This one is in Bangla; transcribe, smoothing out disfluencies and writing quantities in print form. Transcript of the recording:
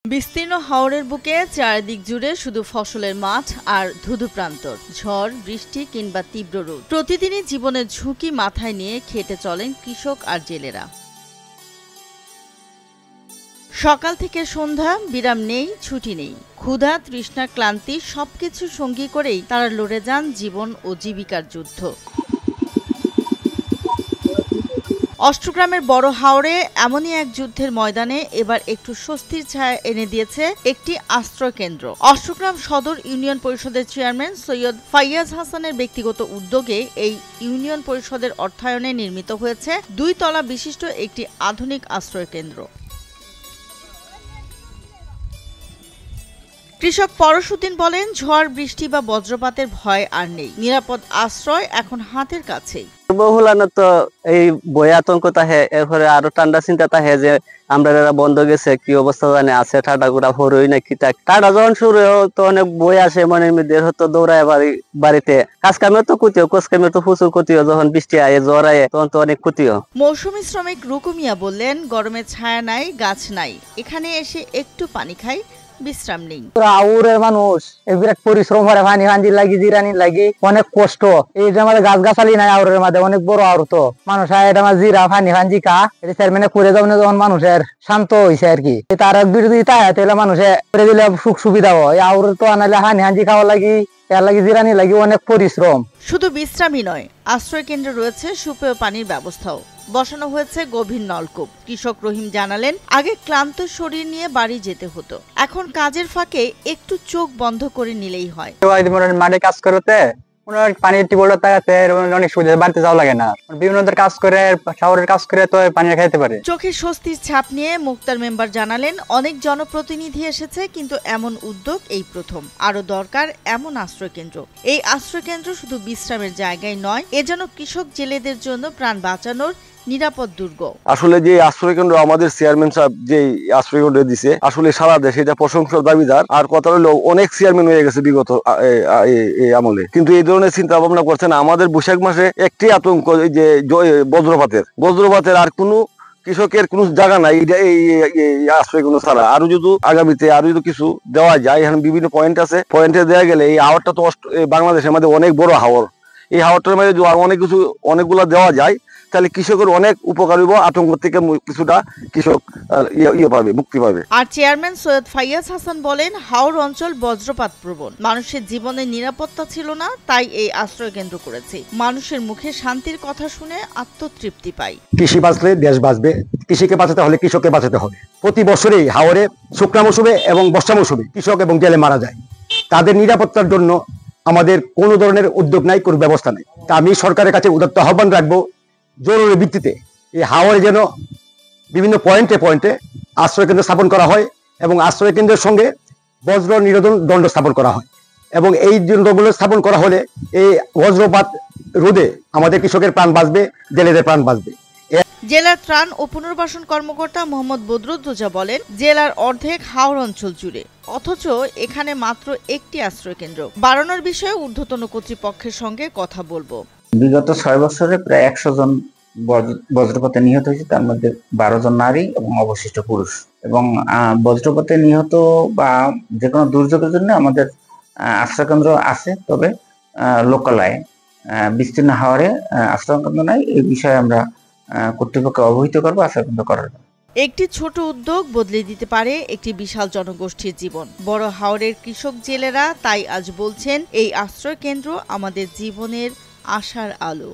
বিস্তীর্ণ হাওরের বুকে চারিদিক জুড়ে শুধু ফসলের মাঠ আর ধুধু প্রান্তর, ঝড় বৃষ্টি কিংবা তীব্র রোদ। প্রতিদিনই জীবনের ঝুঁকি মাথায় নিয়ে খেটে চলেন কৃষক আর জেলেরা। সকাল থেকে সন্ধ্যা, বিরাম নেই, ছুটি নেই। ক্ষুধা, তৃষ্ণা, ক্লান্তি সবকিছু সঙ্গী করেই তারা লড়ে যান জীবন ও জীবিকার যুদ্ধ। অষ্টগ্রামের বড় হাওরে এমনই এক যুদ্ধের ময়দানে এবার একটু স্বস্তির ছায়া এনে দিয়েছে একটি আশ্রয়কেন্দ্র। অষ্টগ্রাম সদর ইউনিয়ন পরিষদের চেয়ারম্যান সৈয়দ ফাইয়াজ হাসানের ব্যক্তিগত উদ্যোগে এই ইউনিয়ন পরিষদের অর্থায়নে নির্মিত হয়েছে 2 তলা বিশিষ্ট একটি আধুনিক আশ্রয়কেন্দ্র। কৃষক পরশুদ্দিন বলেন, ঝড় বৃষ্টি বা বজ্রপাতের ভয় আর নেই। নিরাপদ আশ্রয় এখন হাতের কাছেই। বহুলানো তো এই বই আতঙ্ক তাহে, এরপরে আরো ঠান্ডা চিন্তা তাহে যে আমরা এরা বন্ধ গেছে, কি অবস্থা জানে আছে, ঠান্ডা গুড়া হরই নাকি ঠান্ডা যখন শুরু তো অনেক বই আসে মনের মধ্যে, হয়তো দৌড়ায় বাড়িতে কাজ কামে তো ক্ষতি হয়, কোচ কামে তো প্রচুর ক্ষতি হয়, যখন বৃষ্টি আয় জ্বর আয় তখন তো অনেক ক্ষতি হয়। মৌসুমী শ্রমিক রুকুমিয়া বললেন, গরমে ছায়া নাই, গাছ নাই, এখানে এসে একটু পানি খাই, বিশ্রাম নেই। আউরের মানুষ বিরাট পরিশ্রম করে, পানি ফাঞ্জি লাগি, জিরানি লাগি, অনেক কষ্ট। এই যে আমাদের গাছ গাছালি নাই আউরের মাঝে, অনেক বড় আউর তো মানুষ এটা আমার জিরা পানি ফাঞ্জি কা এটা চেয়ারম্যানে করে যাবেন, যখন মানুষের শান্ত হয়েছে আর কি, তার বিরোধিতা তাহলে মানুষে করে দিলে সুখ সুবিধা হয়। আউর তো আনালে হানি হাঞ্জি খাওয়া লাগি, এর লাগি জিরানি লাগি, অনেক পরিশ্রম। শুধু বিশ্রামই নয়, আশ্রয় কেন্দ্রে রয়েছে সুপেয় পানির ব্যবস্থাও। বসানো হয়েছে গভীর নলকূপ। কৃষক রহিম জানালেন, আগে ক্লান্ত শরীর নিয়ে বাড়ি যেতে হতো, এখন কাজের ফাঁকে একটু চোখ বন্ধ করে নিলেই হয়। মাঠে কাজ করতে পানির টিউবওয়েল তাকাতে অনেক সুবিধা, বাড়িতে যাওয়া লাগে না। বিভিন্ন কাজ করে, শাওয়ারের কাজ করে তো পানি খাইতে পারে। চোখে স্বস্তির ছাপ নিয়ে মুক্তার মেম্বার জানালেন, অনেক জনপ্রতিনিধি এসেছে, কিন্তু এমন উদ্যোগ এই প্রথম। আরো দরকার এমন আশ্রয় কেন্দ্র। এই আশ্রয় কেন্দ্র শুধু বিশ্রামের জায়গায় নয়, এ যেন কৃষক জেলেদের জন্য প্রাণ বাঁচানোর নিরাপদ দুর্গ। আসলে যে আশ্রয় কেন্দ্র আমাদের চেয়ারম্যান সাহেব যে আশ্রয় কেন্দ্র দিছে, আসলে সারা দেশে এটা প্রশংসার দাবিদার। আর কথা হলো, অনেক চেয়ারম্যান হয়ে গেছে বিগত আমলে, কিন্তু এই ধরনের চিন্তা ভাবনা করছেন। আমাদের বৈশাখ মাসে একটি আতঙ্ক, যে বজ্রপাতের আর কোনো কৃষকের কোনো জায়গা নাই এই আশ্রয় কেন্দ্র ছাড়া। আরো যদি আগামীতে আরো যদি কিছু দেওয়া যায়, এখানে বিভিন্ন পয়েন্ট আছে, পয়েন্টে দেওয়া গেলে এই হাওরটা তো বাংলাদেশের মধ্যে অনেক বড় হাওর, এই হাওরটার মধ্যে যদি অনেকগুলো দেওয়া যায়, তাহলে কৃষকের অনেক উপকার হইব, আতঙ্ক থেকে কিছুটা কৃষক মুক্তি পাবে। আর চেয়ারম্যান সৈয়দ ফাইয়াজ হাসান বলেন, হাওর অঞ্চল বজ্রপাত প্রবণ, মানুষের জীবনের নিরাপত্তা ছিল না, তাই এই আশ্রয় কেন্দ্র করেছে। মানুষের মুখে শান্তির কথা শুনে আত্মতৃপ্তি পাই। কৃষি বাঁচলে দেশ বাঁচবে, কৃষিকে বাঁচাতে হলে কৃষককে বাঁচাতে হবে। প্রতি বছরেই হাওরে শুকনা মৌসুমে এবং বর্ষা মৌসুমে কৃষক এবং জেলে মারা যায়। তাদের নিরাপত্তার জন্য আমাদের কোনো ধরনের উদ্যোগ নাই, কোনো ব্যবস্থা নেই। তা আমি সরকারের কাছে উদাত্ত আহ্বান রাখবো, জরুরি ভিত্তিতে এই হাওরে যেন বিভিন্ন পয়েন্টে আশ্রয় কেন্দ্র স্থাপন করা হয়, এবং আশ্রয় কেন্দ্রের সঙ্গে বজ্র নিরোধন দণ্ড স্থাপন করা হয়। এবং এই দণ্ডগুলো স্থাপন করা হলে এই বজ্রপাত রোধে আমাদের কৃষকের প্রাণ বাঁচবে, জেলেদের প্রাণ বাঁচবে। জেলার ত্রাণ ও পুনর্বাসন কর্মকর্তা মোহাম্মদ বদরুদ্দোজা বলেন, জেলার অর্ধেক হাওর অঞ্চল জুড়ে, অথচ এখানে মাত্র একটি আশ্রয় কেন্দ্র। বাড়ানোর বিষয়ে ঊর্ধ্বতন কর্তৃপক্ষের সঙ্গে কথা বলবো। বিগত 6 বছরে প্রায় 100 জন বজ্রপাতে নিহত হয়েছে, তার মধ্যে 12 জন নারী এবং অবশিষ্ট পুরুষ। এবং বজ্রপাতে নিহত বা যে কোনো দুর্যোগের জন্য আমাদের আশ্রয়কেন্দ্র আছে, তবে লোকালয়ে বিস্তীর্ণ হাওরে আশ্রয়কেন্দ্র নাই। এই বিষয়ে আমরা কর্তৃপক্ষকে অবহিত করবো আশ্রয়কেন্দ্র করার জন্য। একটি ছোট উদ্যোগ বদলে দিতে পারে একটি বিশাল জনগোষ্ঠীর জীবন। বড় হাওরের কৃষক জেলেরা তাই আজ বলছেন, এই আশ্রয় কেন্দ্র আমাদের জীবনের আশার আলো।